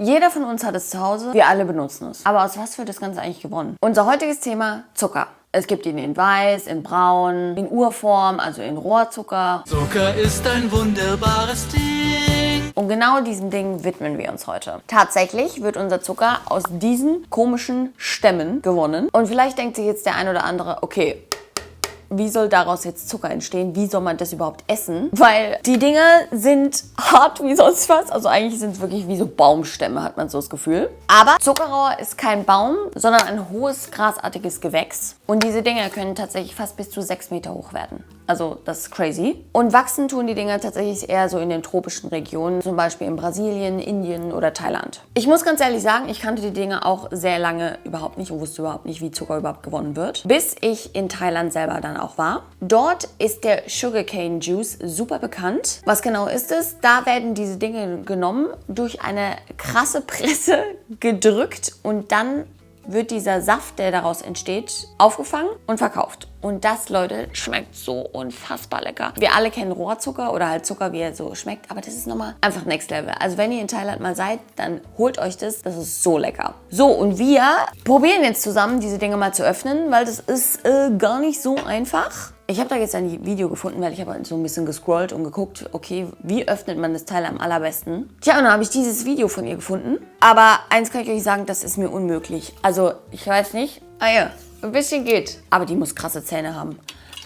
Jeder von uns hat es zu Hause, wir alle benutzen es. Aber aus was wird das Ganze eigentlich gewonnen? Unser heutiges Thema: Zucker. Es gibt ihn in Weiß, in Braun, in Urform, also in Rohrzucker. Zucker ist ein wunderbares Ding. Und genau diesem Ding widmen wir uns heute. Tatsächlich wird unser Zucker aus diesen komischen Stämmen gewonnen. Und vielleicht denkt sich jetzt der ein oder andere, okay, wie soll daraus jetzt Zucker entstehen? Wie soll man das überhaupt essen? Weil die Dinger sind hart wie sonst was. Also eigentlich sind es wirklich wie so Baumstämme, hat man so das Gefühl. Aber Zuckerrohr ist kein Baum, sondern ein hohes, grasartiges Gewächs. Und diese Dinger können tatsächlich fast bis zu 6 Meter hoch werden. Also das ist crazy. Und wachsen tun die Dinger tatsächlich eher so in den tropischen Regionen, zum Beispiel in Brasilien, Indien oder Thailand. Ich muss ganz ehrlich sagen, ich kannte die Dinger auch sehr lange überhaupt nicht und wusste überhaupt nicht, wie Zucker überhaupt gewonnen wird, bis ich in Thailand selber dann auch war. Dort ist der Sugarcane Juice super bekannt. Was genau ist es? Da werden diese Dinge genommen, durch eine krasse Presse gedrückt und dann wird dieser Saft, der daraus entsteht, aufgefangen und verkauft. Und das, Leute, schmeckt so unfassbar lecker. Wir alle kennen Rohrzucker oder halt Zucker, wie er so schmeckt, aber das ist nochmal einfach Next Level. Also wenn ihr in Thailand mal seid, dann holt euch das. Das ist so lecker. So, und wir probieren jetzt zusammen, diese Dinge mal zu öffnen, weil das ist gar nicht so einfach. Ich habe da jetzt ein Video gefunden, weil ich habe so ein bisschen gescrollt und geguckt, okay, wie öffnet man das Teil am allerbesten? Tja, und dann habe ich dieses Video von ihr gefunden. Aber eins kann ich euch sagen, das ist mir unmöglich. Also, ich weiß nicht. Ah ja, ein bisschen geht. Aber die muss krasse Zähne haben.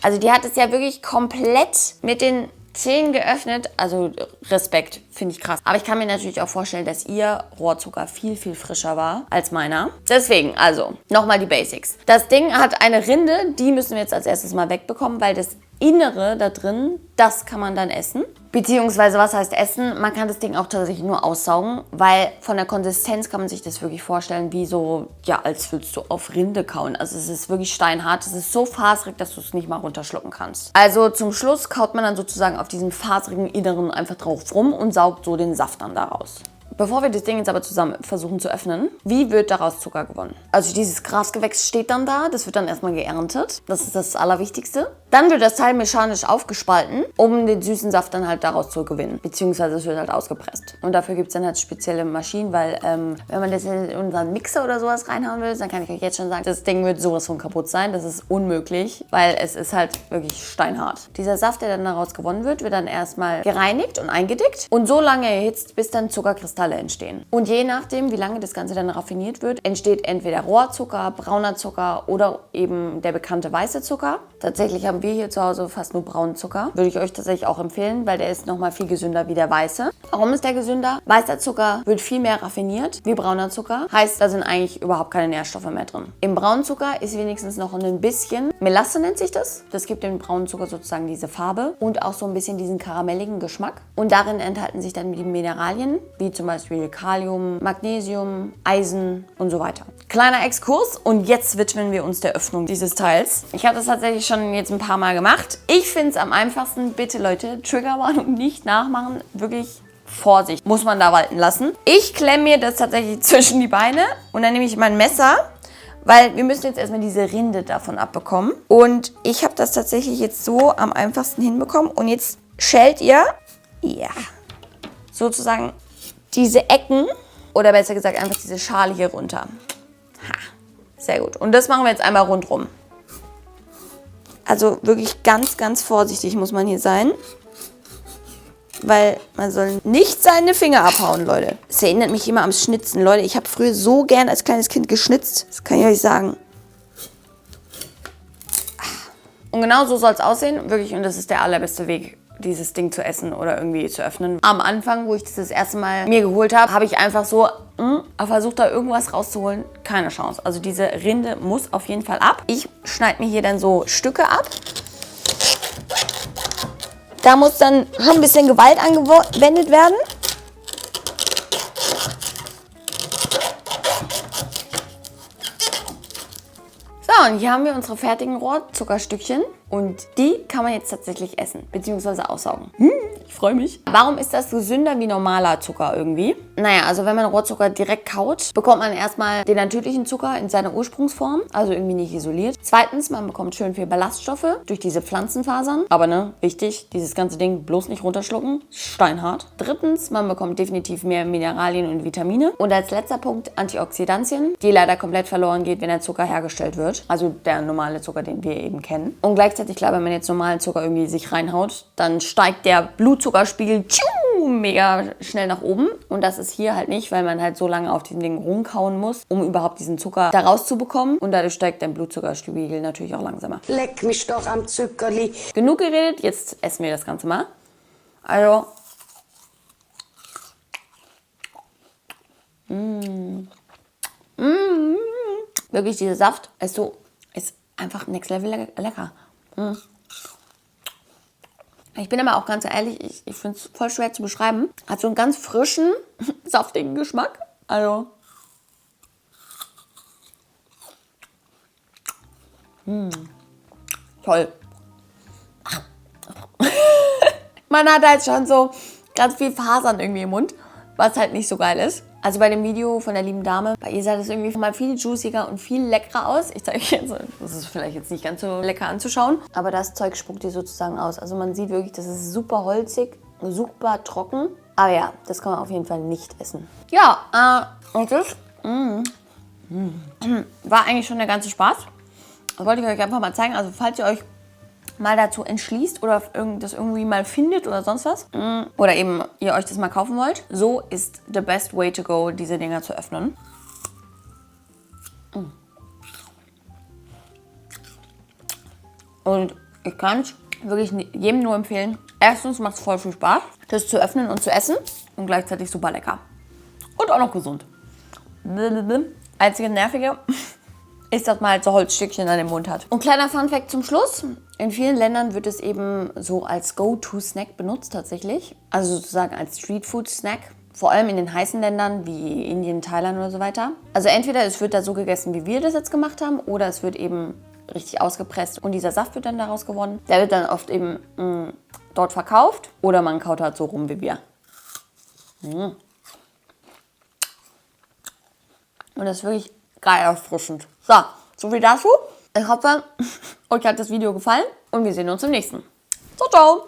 Also, die hat es ja wirklich komplett mit den Zähnen geöffnet. Also, Respekt, finde ich krass. Aber ich kann mir natürlich auch vorstellen, dass ihr Rohrzucker viel, viel frischer war als meiner. Deswegen, also, nochmal die Basics. Das Ding hat eine Rinde, die müssen wir jetzt als erstes mal wegbekommen, weil das Innere da drin, das kann man dann essen. Beziehungsweise, was heißt essen? Man kann das Ding auch tatsächlich nur aussaugen, weil von der Konsistenz kann man sich das wirklich vorstellen, wie so, ja, als würdest du auf Rinde kauen. Also es ist wirklich steinhart. Es ist so faserig, dass du es nicht mal runterschlucken kannst. Also zum Schluss kaut man dann sozusagen auf diesem faserigen Inneren einfach drauf rum und saugt so den Saft dann daraus. Bevor wir das Ding jetzt aber zusammen versuchen zu öffnen, wie wird daraus Zucker gewonnen? Also dieses Grasgewächs steht dann da, das wird dann erstmal geerntet. Das ist das Allerwichtigste. Dann wird das Teil mechanisch aufgespalten, um den süßen Saft dann halt daraus zu gewinnen. Beziehungsweise es wird halt ausgepresst. Und dafür gibt es dann halt spezielle Maschinen, weil wenn man das in unseren Mixer oder sowas reinhauen will, dann kann ich euch jetzt schon sagen, das Ding wird sowas von kaputt sein. Das ist unmöglich, weil es ist halt wirklich steinhart. Dieser Saft, der dann daraus gewonnen wird, wird dann erstmal gereinigt und eingedickt und so lange erhitzt, bis dann Zuckerkristalle entstehen. Und je nachdem, wie lange das Ganze dann raffiniert wird, entsteht entweder Rohrzucker, brauner Zucker oder eben der bekannte weiße Zucker. Tatsächlich haben wir hier zu Hause fast nur braunen Zucker. Würde ich euch tatsächlich auch empfehlen, weil der ist nochmal viel gesünder wie der weiße. Warum ist der gesünder? Weißer Zucker wird viel mehr raffiniert wie brauner Zucker. Heißt, da sind eigentlich überhaupt keine Nährstoffe mehr drin. Im braunen Zucker ist wenigstens noch ein bisschen Melasse, nennt sich das. Das gibt dem braunen Zucker sozusagen diese Farbe und auch so ein bisschen diesen karamelligen Geschmack. Und darin enthalten sich dann die Mineralien, wie zum Beispiel Kalium, Magnesium, Eisen und so weiter. Kleiner Exkurs und jetzt widmen wir uns der Öffnung dieses Teils. Ich habe das tatsächlich schon jetzt ein paar Mal gemacht. Ich finde es am einfachsten, bitte Leute, Triggerwarnung nicht nachmachen, wirklich Vorsicht muss man da walten lassen. Ich klemme mir das tatsächlich zwischen die Beine und dann nehme ich mein Messer, weil wir müssen jetzt erstmal diese Rinde davon abbekommen. Und ich habe das tatsächlich jetzt so am einfachsten hinbekommen und jetzt schält ihr, ja, sozusagen diese Ecken oder besser gesagt einfach diese Schale hier runter. Ha, sehr gut. Und das machen wir jetzt einmal rundrum. Also wirklich ganz, ganz vorsichtig muss man hier sein, weil man soll nicht seine Finger abhauen, Leute. Es erinnert mich immer am Schnitzen, Leute. Ich habe früher so gern als kleines Kind geschnitzt. Das kann ich euch sagen. Und genau so soll es aussehen, wirklich. Und das ist der allerbeste Weg, dieses Ding zu essen oder irgendwie zu öffnen. Am Anfang, wo ich das erste Mal mir geholt habe, habe ich einfach so versucht, da irgendwas rauszuholen. Keine Chance. Also diese Rinde muss auf jeden Fall ab. Ich schneide mir hier dann so Stücke ab. Da muss dann schon ein bisschen Gewalt angewendet werden. So, und hier haben wir unsere fertigen Rohrzuckerstückchen und die kann man jetzt tatsächlich essen, beziehungsweise aussaugen. Ich freue mich. Warum ist das gesünder wie normaler Zucker irgendwie? Naja, also wenn man Rohrzucker direkt kaut, bekommt man erstmal den natürlichen Zucker in seiner Ursprungsform, also irgendwie nicht isoliert. Zweitens, man bekommt schön viel Ballaststoffe durch diese Pflanzenfasern. Aber ne, wichtig, dieses ganze Ding bloß nicht runterschlucken, steinhart. Drittens, man bekommt definitiv mehr Mineralien und Vitamine. Und als letzter Punkt Antioxidantien, die leider komplett verloren geht, wenn der Zucker hergestellt wird. Also der normale Zucker, den wir eben kennen. Und gleichzeitig, klar, wenn man jetzt normalen Zucker irgendwie sich reinhaut, dann steigt der Blutzuckerspiegel mega schnell nach oben. Und das ist hier halt nicht, weil man halt so lange auf diesem Ding rumkauen muss, um überhaupt diesen Zucker da rauszubekommen. Und dadurch steigt der Blutzuckerspiegel natürlich auch langsamer. Leck mich doch am Zuckerli. Genug geredet, jetzt essen wir das Ganze mal. Also. Wirklich, dieser Saft ist einfach next level lecker. Ich bin aber auch ganz ehrlich, ich finde es voll schwer zu beschreiben. Hat so einen ganz frischen, saftigen Geschmack. Also. Toll. Man hat halt schon so ganz viel Fasern irgendwie im Mund, was halt nicht so geil ist. Also bei dem Video von der lieben Dame, bei ihr sah das irgendwie mal viel juiciger und viel leckerer aus. Ich zeige euch jetzt, das ist vielleicht jetzt nicht ganz so lecker anzuschauen, aber das Zeug spuckt ihr sozusagen aus. Also man sieht wirklich, das ist super holzig, super trocken. Aber ja, das kann man auf jeden Fall nicht essen. Ja, und das war eigentlich schon der ganze Spaß. Das wollte ich euch einfach mal zeigen. Also falls ihr euch mal dazu entschließt oder das irgendwie mal findet oder sonst was oder eben ihr euch das mal kaufen wollt, so ist the best way to go, diese Dinger zu öffnen. Und ich kann es wirklich jedem nur empfehlen. Erstens macht es voll viel Spaß, das zu öffnen und zu essen und gleichzeitig super lecker. Und auch noch gesund. Einzige Nervige ist, dass man halt so Holzstückchen an dem Mund hat. Und kleiner Funfact zum Schluss. In vielen Ländern wird es eben so als Go-To-Snack benutzt tatsächlich. Also sozusagen als Streetfood-Snack. Vor allem in den heißen Ländern wie Indien, Thailand oder so weiter. Also entweder es wird da so gegessen, wie wir das jetzt gemacht haben, oder es wird eben richtig ausgepresst und dieser Saft wird dann daraus gewonnen. Der wird dann oft eben dort verkauft oder man kaut halt so rum wie wir. Und das ist wirklich geil erfrischend. So viel dazu. Ich hoffe, euch hat das Video gefallen und wir sehen uns im nächsten. Ciao, ciao!